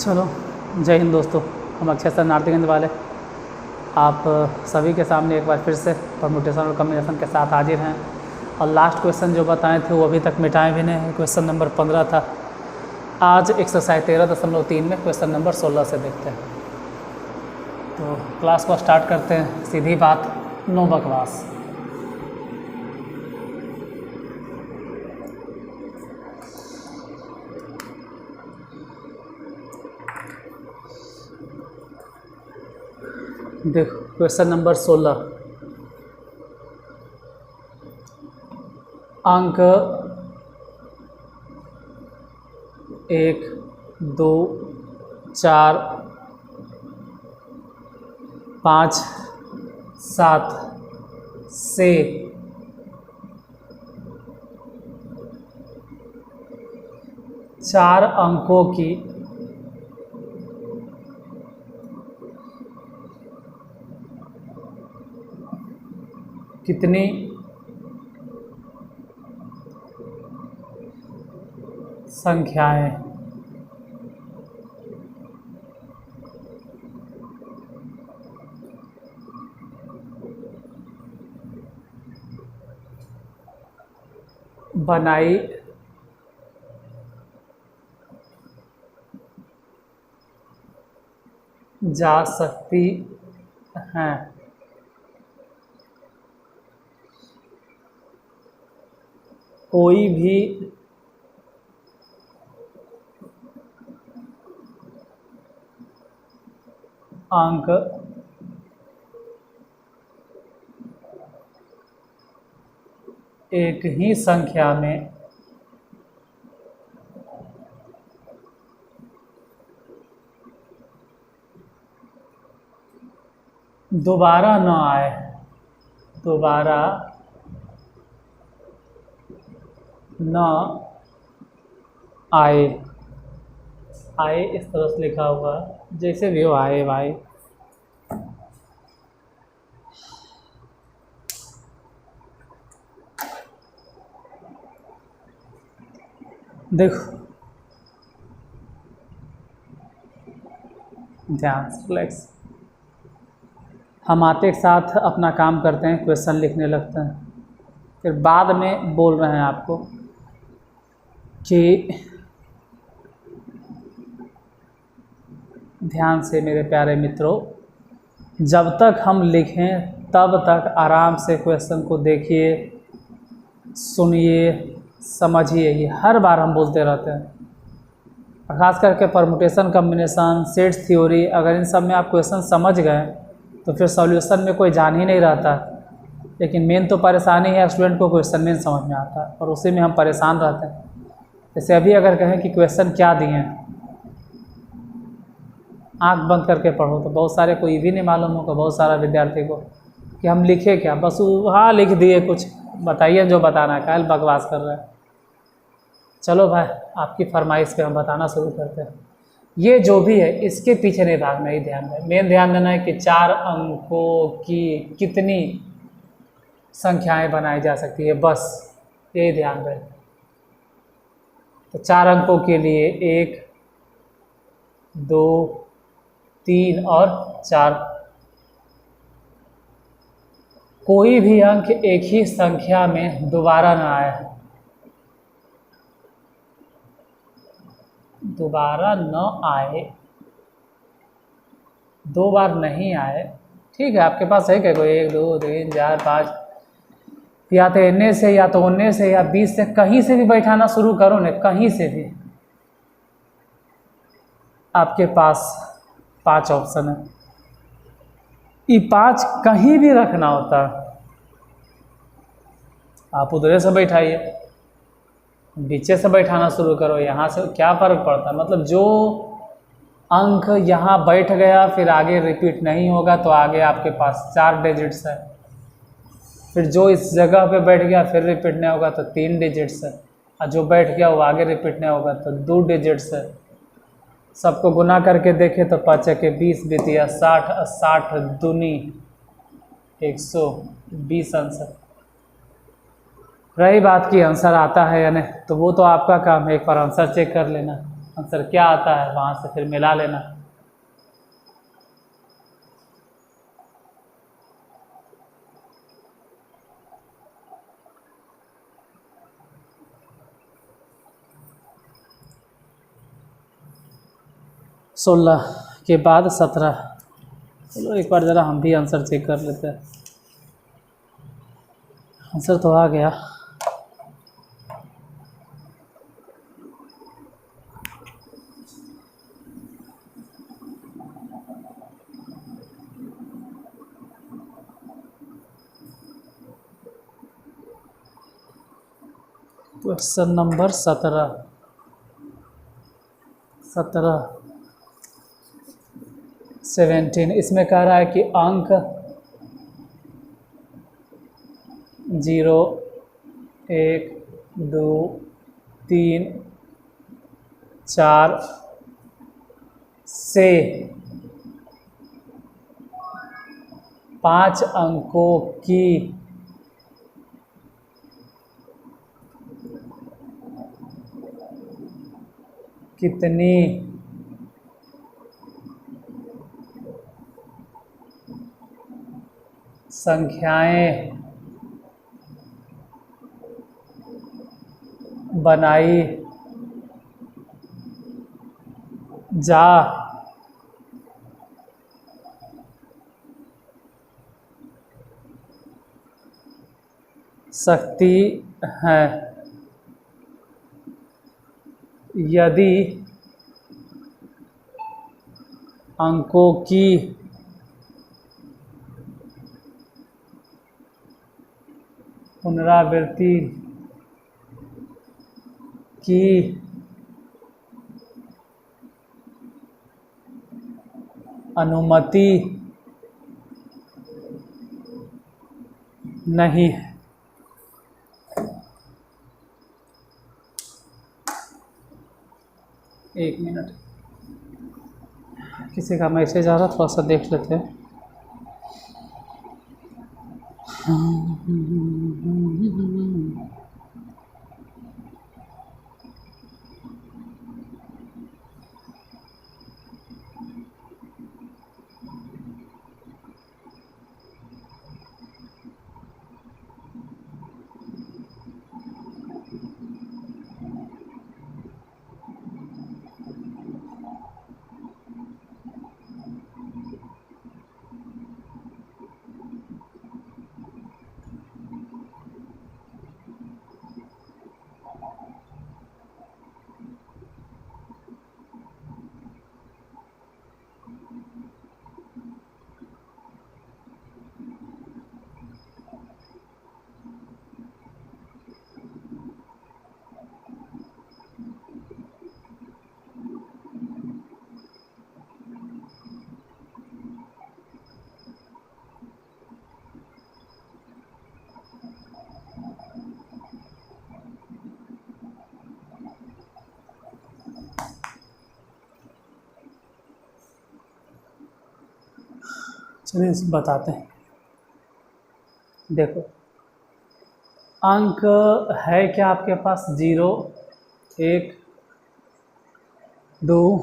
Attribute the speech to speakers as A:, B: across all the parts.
A: चलो, जय हिंद दोस्तों। हम अक्षय सर नार्तिगंज वाले आप सभी के सामने एक बार फिर से परमुटेशन और कम्बिनेशन के साथ हाजिर हैं। और लास्ट क्वेश्चन जो बताए थे वो अभी तक मिटाए भी नहीं हैं। क्वेश्चन नंबर 15 था। आज एक्सरसाइज 13.3 में क्वेश्चन नंबर 16 से देखते हैं। तो क्लास को स्टार्ट करते हैं। सीधी बात, नो बकवास। देखो क्वेश्चन नंबर 16, अंक 1, 2, 4, 5, 7 से 4 अंकों की कितनी संख्याएं बनाई जा सकती हैं। कोई भी अंक एक ही संख्या में दोबारा न आए, दोबारा न आए। आए इस तरह से लिखा हुआ, जैसे भी हो आए भाई। देखो ध्यान से, रिलैक्स। हम आते के साथ अपना काम करते हैं, क्वेश्चन लिखने लगते हैं, फिर बाद में बोल रहे हैं आपको कि ध्यान से मेरे प्यारे मित्रों, जब तक हम लिखें तब तक आराम से क्वेश्चन को देखिए, सुनिए, समझिए। ये हर बार हम बोलते रहते हैं। खास करके परमुटेशन, कम्बिनेशन, सेट्स थ्योरी, अगर इन सब में आप क्वेश्चन समझ गए तो फिर सॉल्यूशन में कोई जान ही नहीं रहता। लेकिन मेन तो परेशानी है स्टूडेंट को क्वेश्चन में समझ में आता है और उसी में हम परेशान रहते हैं। जैसे अभी अगर कहें कि क्वेश्चन क्या दिए हैं, आंख बंद करके पढ़ो, तो बहुत सारे को ये भी नहीं मालूम होगा, बहुत सारा विद्यार्थी को, कि हम लिखे क्या। बस हाँ लिख दिए, कुछ बताइए जो बताना है, काहे बकवास कर रहे हैं। चलो भाई, आपकी फरमाइश पे हम बताना शुरू करते हैं। ये जो भी है इसके पीछे नहीं भागना, ही ध्यान दें। मेन ध्यान देना है कि 4 अंकों की कितनी संख्याएं बनाई जा सकती है, बस यही ध्यान दें। तो 4 अंकों के लिए 1, 2, 3 और 4। कोई भी अंक एक ही संख्या में दोबारा ना आए, दोबारा न आए, 2 बार नहीं आए। ठीक है, आपके पास है क्या कोई 1, 2, 3, 4, 5, या तो इन्ने से या तो उन्ने से या 20 से, कहीं से भी बैठाना शुरू करो ना, कहीं से भी। आपके पास 5 ऑप्शन है। ये 5 कहीं भी रखना होता है, आप उधरे से बैठाइए, नीचे से बैठाना शुरू करो, यहाँ से क्या फ़र्क पड़ता है। मतलब जो अंक यहाँ बैठ गया फिर आगे रिपीट नहीं होगा तो आगे आपके पास 4 डिजिट्स है। फिर जो इस जगह पे बैठ गया फिर रिपीट नहीं होगा तो 3 डिजिट्स है। और जो बैठ गया वो आगे रिपीट नहीं होगा तो 2 डिजिट्स है। सबको गुना करके देखें तो 5 के 20 बीतिया 60, 60 दूनी 120 आंसर। रही बात की आंसर आता है या नहीं, तो वो तो आपका काम है, एक बार आंसर चेक कर लेना। आंसर क्या आता है वहाँ से फिर मिला लेना। सोलह के बाद 17। चलो एक बार ज़रा हम भी आंसर चेक कर लेते हैं। आंसर तो आ गया। Question number 17। 17 इसमें कह रहा है कि अंक 0, 1, 2, 3, 4 से 5 अंकों की कितनी संख्याएं बनाई जा सकती हैं यदि अंकों की पुनरावृत्ति की अनुमति नहीं है। एक मिनट, किसी का मैसेज आ रहा, थोड़ा सा देख लेते हैं। चलिए बताते हैं। देखो, अंक है क्या आपके पास? 0, 1, 2,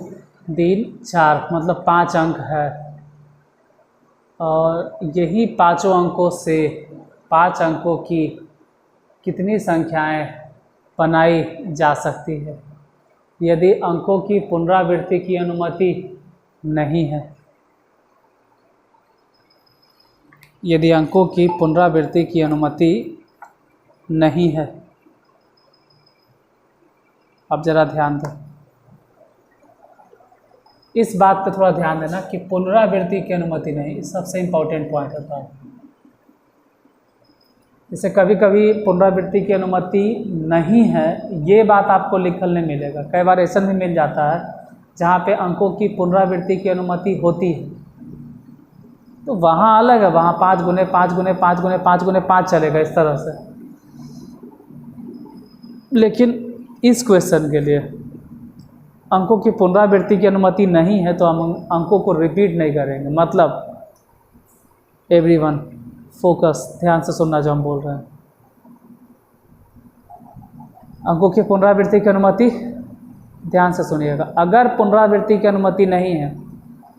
A: 3, 4, मतलब 5 अंक है। और यही पाँचों अंकों से 5 अंकों की कितनी संख्याएं बनाई जा सकती है यदि अंकों की पुनरावृत्ति की अनुमति नहीं है। यदि अंकों की पुनरावृत्ति की अनुमति नहीं है। अब ज़रा ध्यान दें, इस बात पे थोड़ा ध्यान देना कि पुनरावृत्ति की अनुमति नहीं, सबसे इम्पोर्टेंट पॉइंट होता है। जैसे कभी कभी पुनरावृत्ति की अनुमति नहीं है, ये बात आपको लिखल नहीं मिलेगा। कई बार ऐसा भी मिल जाता है जहाँ पे अंकों की पुनरावृत्ति की अनुमति होती है, तो वहाँ अलग है, वहाँ 5 गुने 5 गुने 5 गुने 5 गुने 5 चलेगा इस तरह से। लेकिन इस क्वेश्चन के लिए अंकों की पुनरावृत्ति की अनुमति नहीं है, तो हम अंकों को रिपीट नहीं करेंगे। मतलब एवरीवन फोकस, ध्यान से सुनना जो हम बोल रहे हैं। अंकों की पुनरावृत्ति की अनुमति ध्यान से सुनिएगा, अगर पुनरावृत्ति की अनुमति नहीं है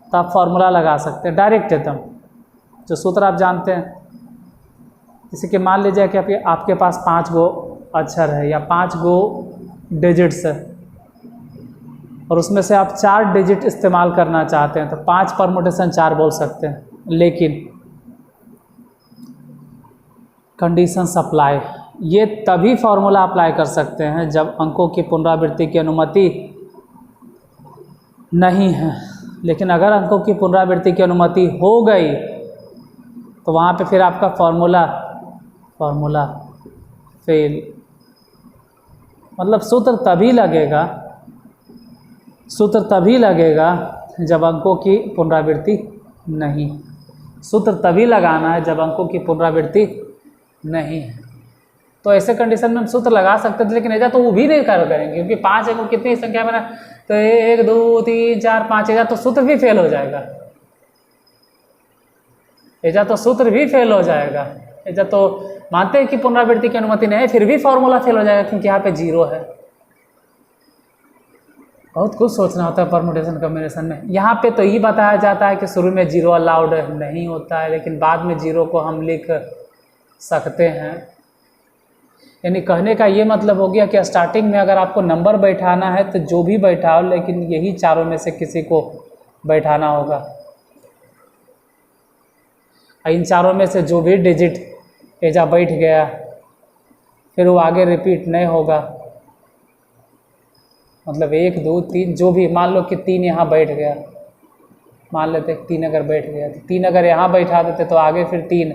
A: तो आप फॉर्मूला लगा सकते हैं डायरेक्ट एकदम, जो सूत्र आप जानते हैं। जैसे कि मान लीजिए कि आपके पास 5 गो अक्षर है या 5 गो डिजिट्स है और उसमें से आप 4 डिजिट इस्तेमाल करना चाहते हैं तो 5 परमुटेशन 4 बोल सकते हैं, लेकिन कंडीशन अप्लाई, ये तभी फॉर्मूला अप्लाई कर सकते हैं जब अंकों की पुनरावृत्ति की अनुमति नहीं है। लेकिन अगर अंकों की पुनरावृत्ति की अनुमति हो गई तो वहाँ पे फिर आपका फॉर्मूला फेल, मतलब सूत्र तभी लगेगा जब अंकों की पुनरावृत्ति नहीं, सूत्र तभी लगाना है जब अंकों की पुनरावृत्ति नहीं है। तो ऐसे कंडीशन में हम सूत्र लगा सकते थे, लेकिन ऐसा तो वो भी नहीं करेंगे क्योंकि 5 अंकों कितनी संख्या बना, तो 1 2 3 4 5, ऐसा तो सूत्र भी फेल हो जाएगा, ऐसा तो सूत्र भी फेल हो जाएगा। ऐसा तो मानते हैं कि पुनरावृत्ति की अनुमति नहीं है, फिर भी फॉर्मूला फेल हो जाएगा क्योंकि यहाँ पे 0 है। बहुत कुछ सोचना होता है परमुटेशन कॉम्बिनेशन में। यहाँ पे तो ये बताया जाता है कि शुरू में 0 अलाउड नहीं होता है, लेकिन बाद में 0 को हम लिख सकते हैं। यानी कहने का ये मतलब हो गया कि स्टार्टिंग में अगर आपको नंबर बैठाना है तो जो भी बैठाओ, लेकिन यही चारों में से किसी को बैठाना होगा। इन चारों में से जो भी डिजिट एजा बैठ गया फिर वो आगे रिपीट नहीं होगा, मतलब 1 2 3 जो भी, मान लो कि 3 यहाँ बैठ गया, मान लेते 3 अगर बैठ गया तो 3 अगर यहाँ बैठा देते तो आगे फिर 3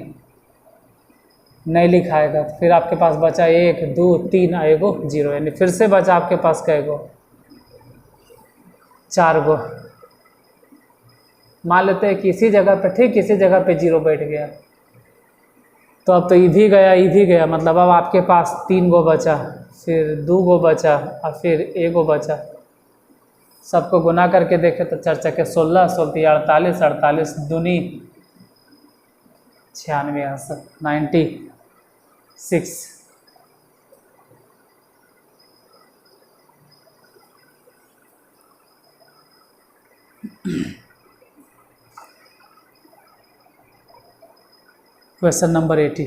A: नहीं लिखाएगा, तो फिर आपके पास बचा 1 2 3 एगो 0, यानी फिर से बचा आपके पास कै गो, 4 गो। मान लेते हैं कि इसी जगह पे, ठीक इसी जगह पे 0 बैठ गया, तो अब तो ई भी गया, मतलब अब आपके पास 3 गो बचा, फिर 2 गो बचा और फिर 1 गो बचा। सबको गुना करके देखें तो 4 चक्के 16, 16 48, 48 दूनी 96, 96। Question number 80।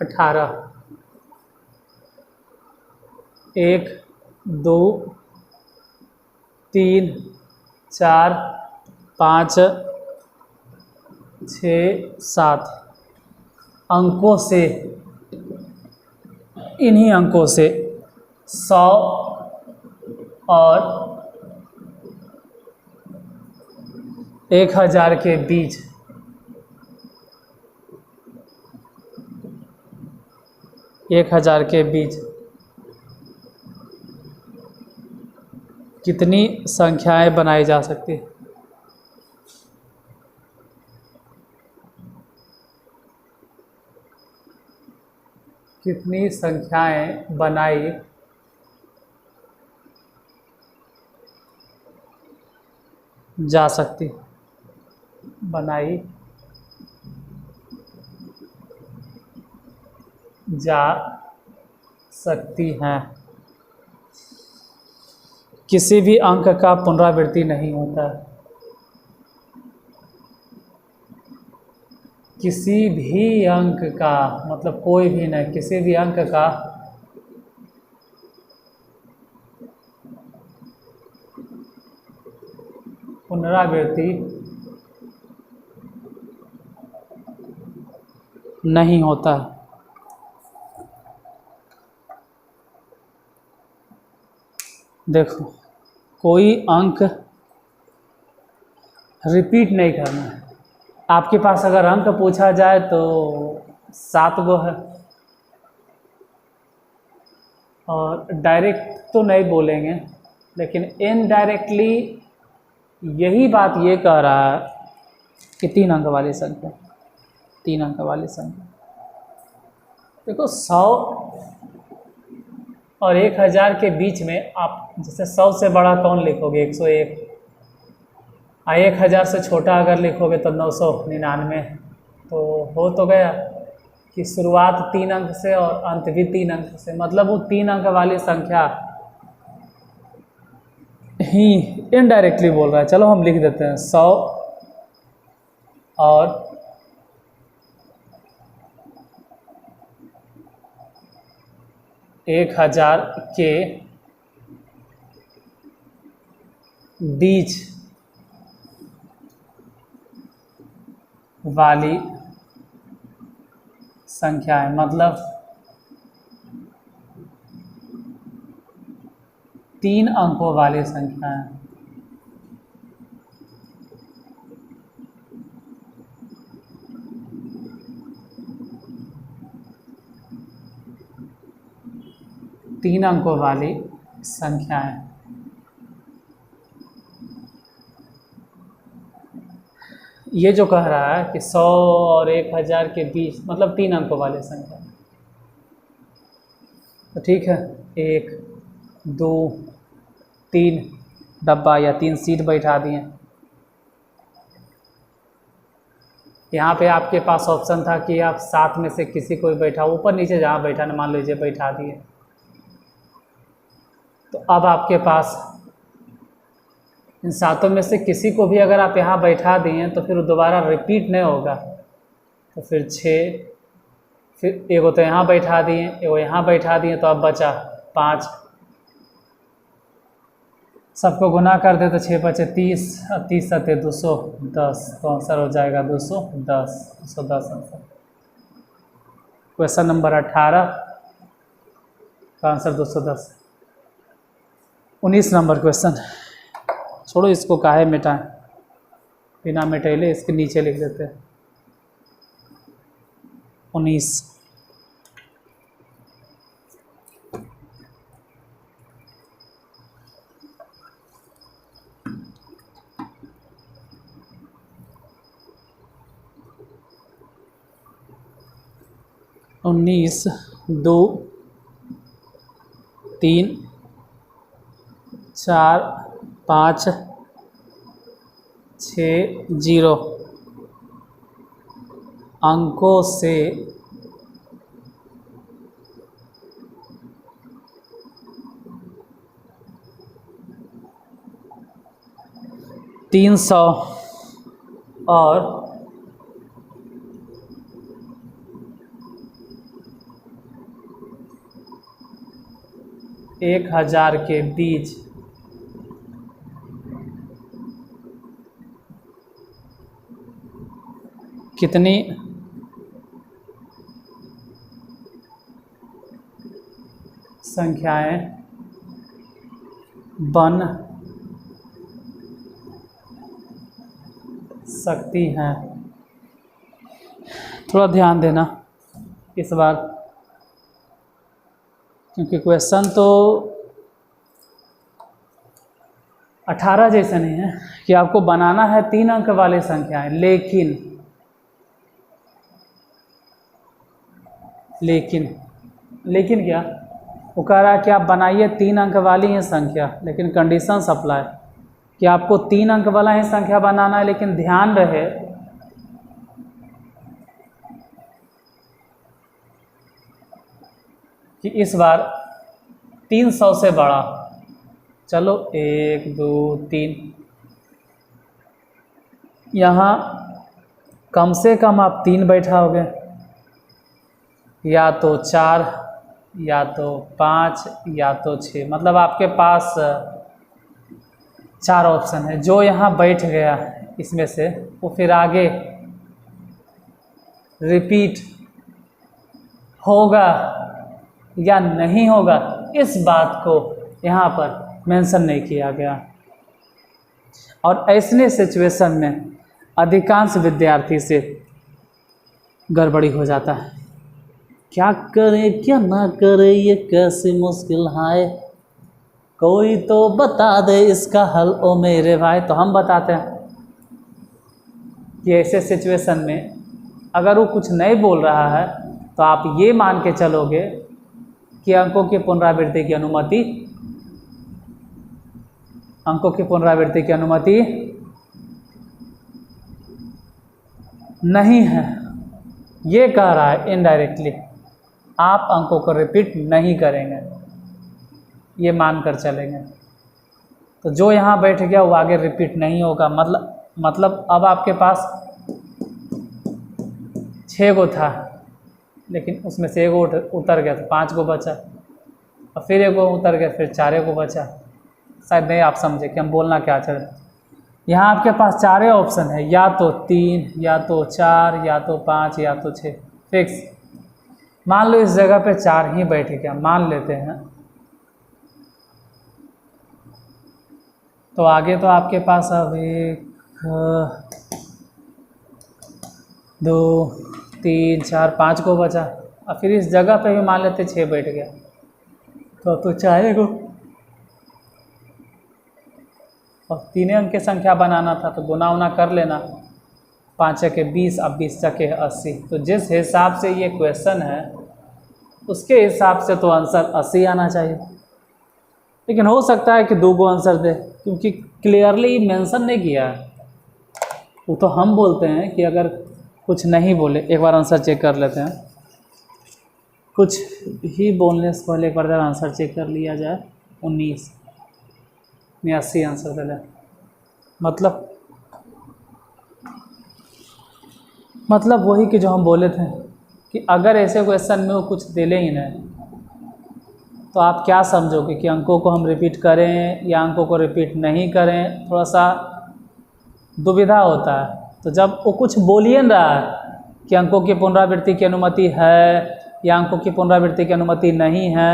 A: अठारह 1 2 3 4 5 6 7 अंकों से, इन्हीं अंकों से 100 और 1000 के बीच कितनी संख्याएं बनाई जा सकती है? कितनी संख्याएं बनाई जा सकती हैं? किसी भी अंक का पुनरावृत्ति नहीं होता है, किसी भी अंक का, मतलब कोई भी नहीं, किसी भी अंक का पुनरावृत्ति नहीं होता है। देखो, कोई अंक रिपीट नहीं करना है। आपके पास अगर अंक पूछा जाए तो 7 गो है, और डायरेक्ट तो नहीं बोलेंगे, लेकिन इनडायरेक्टली यही बात ये कह रहा है कि 3 अंक वाली संख्या, 3 अंक वाली संख्या। देखो 100 और 1000 के बीच में आप जैसे 100 से बड़ा कौन लिखोगे 101, 1000 से छोटा अगर लिखोगे तो 999। तो हो तो गया कि शुरुआत 3 अंक से और अंत भी 3 अंक से, मतलब वो 3 अंक वाली संख्या ही इनडायरेक्टली बोल रहा है। चलो हम लिख देते हैं 100 और 1000 के बीच वाली संख्या है, मतलब 3 अंकों वाली संख्या है। तीन अंकों वाली संख्या है। ये जो कह रहा है कि 100 और 1000 के बीच मतलब 3 अंकों वाली संख्या, तो ठीक है 1 2 3 डब्बा या 3 सीट बैठा दिए। यहाँ पे आपके पास ऑप्शन था कि आप 7 में से किसी को भी बैठा, ऊपर नीचे जहाँ बैठाना मान लीजिए बैठा दिए। तो अब आपके पास इन 7 में से किसी को भी अगर आप यहाँ बैठा दिए तो फिर दोबारा रिपीट नहीं होगा। तो फिर 6, फिर एगो तो यहाँ बैठा दिए, एगो यहाँ बैठा दिए, तो अब बचा 5। सबको गुना कर दे तो 6 बचे 30 और 30 सत्ते 210, तो आंसर हो जाएगा 210। 210 आंसर। क्वेश्चन नंबर 18 का आंसर 210। 19 नंबर क्वेश्चन, छोड़ो इसको काहे मिटाएं, बिना मिटाइले इसके नीचे लिख देते हैं। 19 2 3 4 5 6 0 अंकों से तीन सौ और 1000 के बीच कितनी संख्याएं बन सकती हैं। थोड़ा ध्यान देना इस बार, क्योंकि क्वेश्चन तो 18 जैसा नहीं है कि आपको बनाना है 3 अंक वाली संख्याएं, लेकिन क्या वो कह रहा है कि आप बनाइए 3 अंक वाली ही संख्या, लेकिन कंडीशन अप्लाई कि आपको 3 अंक वाला ही संख्या बनाना है, लेकिन ध्यान रहे कि इस बार 300 से बड़ा, चलो 1 2 3, यहाँ कम से कम आप 3 बैठाओगे, या तो 4 या तो 5 या तो 6, मतलब आपके पास 4 ऑप्शन है। जो यहाँ बैठ गया इसमें से वो फिर आगे रिपीट होगा या नहीं होगा, इस बात को यहाँ पर मेंशन नहीं किया गया। और ऐसे सिचुएशन में अधिकांश विद्यार्थी से गड़बड़ी हो जाता है। क्या करें क्या ना करें, ये कैसी मुश्किल है, कोई तो बता दे इसका हल ओ मेरे भाई। तो हम बताते हैं कि ऐसे सिचुएशन में अगर वो कुछ नहीं बोल रहा है तो आप ये मान के चलोगे कि अंकों की पुनरावृत्ति की अनुमति नहीं है। ये कह रहा है इनडायरेक्टली आप अंकों को रिपीट नहीं करेंगे, ये मान कर चलेंगे। तो जो यहाँ बैठ गया वो आगे रिपीट नहीं होगा। मतलब अब आपके पास 6 गो था, लेकिन उसमें से 1 गो उतर गया तो 5 गो बचा, और फिर 1 गो उतर गया, फिर 4 गो बचा। शायद नहीं आप समझे कि हम बोलना क्या चाह रहे हैं। यहाँ आपके पास 4 ऑप्शन है, या तो 3, या तो 4, या तो 5, या तो 6 फिक्स। मान लो इस जगह पे 4 ही बैठ गया, मान लेते हैं। तो आगे तो आपके पास अब 1 2 3 4 5 को बचा, और फिर इस जगह पे भी मान लेते 6 बैठ गया, तो 4 को, और 3 अंक की संख्या बनाना था तो गुना उना कर लेना। 5 के 20, अब 20 के 80। तो जिस हिसाब से ये क्वेश्चन है उसके हिसाब से तो आंसर 80 आना चाहिए, लेकिन हो सकता है कि 2 गो आंसर दे, क्योंकि क्लियरली मेंशन नहीं किया है। वो तो हम बोलते हैं कि अगर कुछ नहीं बोले, एक बार आंसर चेक कर लेते हैं। कुछ ही बोलने से पहले एक बार जरा आंसर चेक कर लिया जाए। 19 में 80 आंसर दे लें, मतलब वही कि जो हम बोले थे कि अगर ऐसे क्वेश्चन में वो कुछ दे ही नहीं, तो आप क्या समझोगे कि अंकों को हम रिपीट करें या अंकों को रिपीट नहीं करें, थोड़ा सा दुविधा होता है। तो जब वो कुछ बोल ही नहीं रहा है कि अंकों की पुनरावृत्ति की अनुमति है या अंकों की पुनरावृत्ति की अनुमति नहीं है,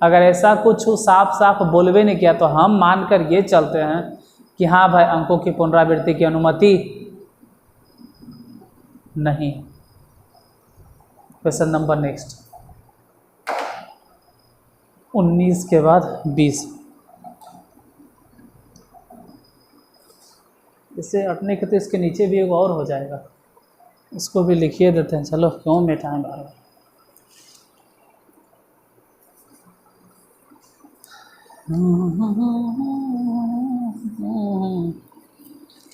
A: अगर ऐसा कुछ साफ साफ बोलवे नहीं किया, तो हम मानकर ये चलते हैं कि हाँ भाई अंकों की पुनरावृत्ति की अनुमति नहीं। क्वेश्चन नंबर नेक्स्ट, 19 के बाद 20। इससे हटने के तो इसके नीचे भी एक और हो जाएगा, उसको भी लिखिए देते हैं। चलो क्यों मिटाएं बार बार।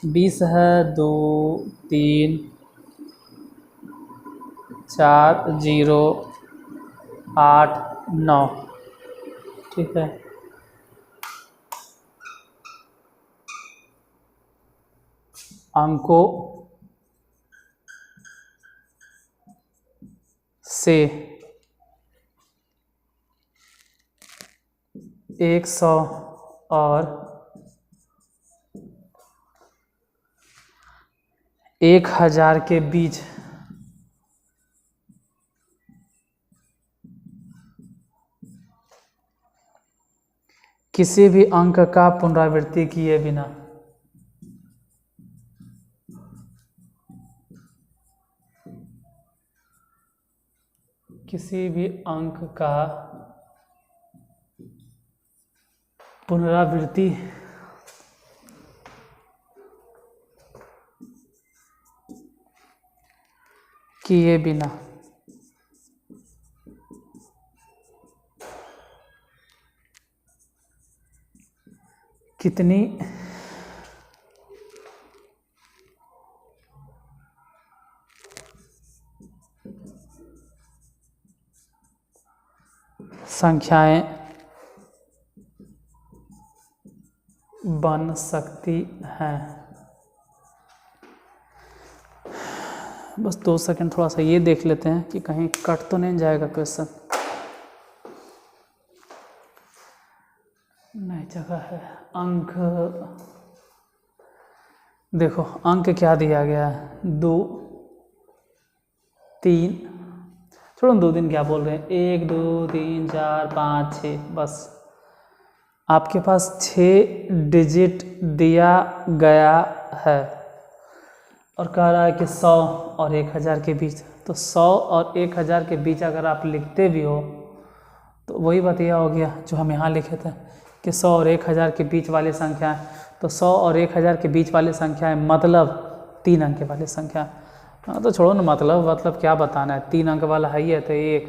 A: 20 है, 2 3 4 0 8 9, ठीक है। अंकों से 100 और 1000 के बीच किसी भी अंक का पुनरावृत्ति किए बिना किसी भी अंक का पुनरावृत्ति किए बिना कितनी संख्याएं बन सकती हैं। बस 2 सेकंड थोड़ा सा ये देख लेते हैं कि कहीं कट तो नहीं जाएगा क्वेश्चन। नहीं जगह है। अंक देखो, अंक क्या दिया गया है, 2 3, छोड़ो 2 दिन क्या बोल रहे हैं, 1 2 3 4 5 6, बस आपके पास 6 डिजिट दिया गया है और कह रहा है कि 100 और 1000 के बीच। तो 100 और 1000 के बीच अगर आप लिखते भी हो तो वही बतिया हो गया जो हम यहाँ लिखे थे कि 100 और 1000 के बीच वाली संख्याएं। तो 100 और 1000 के बीच वाली संख्याएं मतलब 3 अंक वाली संख्या। हाँ तो छोड़ो ना, मतलब क्या बताना है, 3 अंक वाला है ही है, तो 1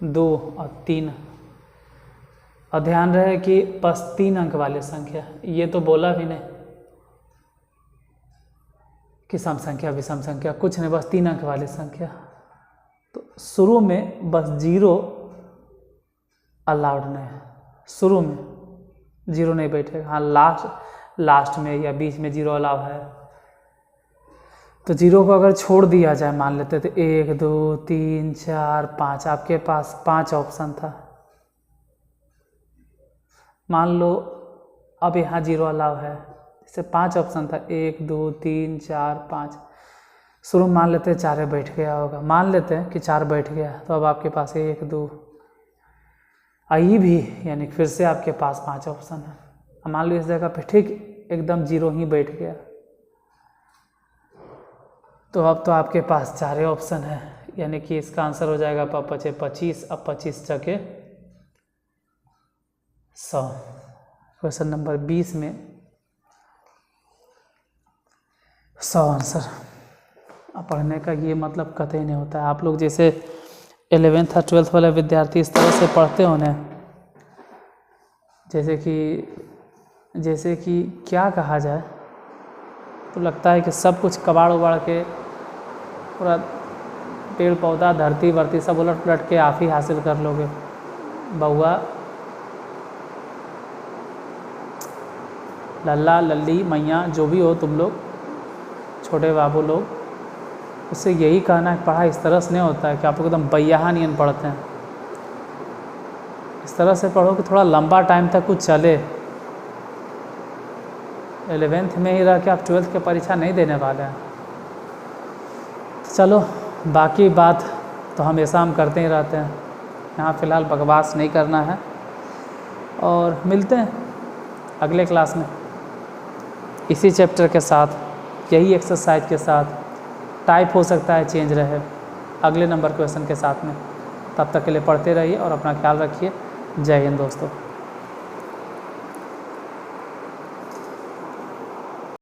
A: 2 और 3। और ध्यान रहे कि बस 3 अंक वाली संख्या, ये तो बोला भी नहीं कि सम संख्या विषम संख्या, कुछ नहीं, बस 3 अंक वाली संख्या। तो शुरू में बस 0 अलाउड नहीं है, शुरू में 0 नहीं बैठेगा। हाँ लास्ट में या बीच में 0 अलाउ है। तो 0 को अगर छोड़ दिया जाए, मान लेते तो 1 2 3 4 5, आपके पास 5 ऑप्शन था। मान लो अब यहाँ 0 अलाउ है, जैसे 5 ऑप्शन था, 1 2 3 4 5। शुरू में मान लेते हैं 4 बैठ गया होगा, मान लेते हैं कि 4 बैठ गया, तो अब आपके पास 1 2 आई भी, यानी फिर से आपके पास 5 ऑप्शन है। अब मान लो इस जगह पे ठीक एकदम 0 ही बैठ गया, तो अब तो आपके पास 4 ऑप्शन है, यानी कि इसका आंसर हो जाएगा अब बचे 25। अब 25 चके 100। क्वेश्चन नंबर 20 में 100 आंसर। अब पढ़ने का ये मतलब कतई नहीं होता है। आप लोग जैसे 11th और 12th वाले विद्यार्थी इस तरह से पढ़ते हो ना, जैसे कि क्या कहा जाए, तो लगता है कि सब कुछ कबाड़ उबाड़ के पूरा पेड़ पौधा धरती वर्ती सब उलट पुलट के आप ही हासिल कर लोगे। बउआ लल्ला लल्ली मैया जो भी हो तुम लोग, छोटे बाबू लोग, उससे यही कहना है पढ़ाई इस तरह से नहीं होता है कि आप लोग एकदम बैयाहा नियन पढ़ते हैं। इस तरह से पढ़ो कि थोड़ा लंबा टाइम तक कुछ चले। 11th में ही रह के आप 12th की परीक्षा नहीं देने वाले हैं। चलो बाकी बात तो हमेशा हम करते ही रहते हैं, यहाँ फ़िलहाल बकवास नहीं करना है। और मिलते हैं अगले क्लास में इसी चैप्टर के साथ, यही एक्सरसाइज के साथ। टाइप हो सकता है चेंज रहे अगले नंबर क्वेश्चन के साथ में। तब तक के लिए पढ़ते रहिए और अपना ख्याल रखिए। जय हिंद दोस्तों।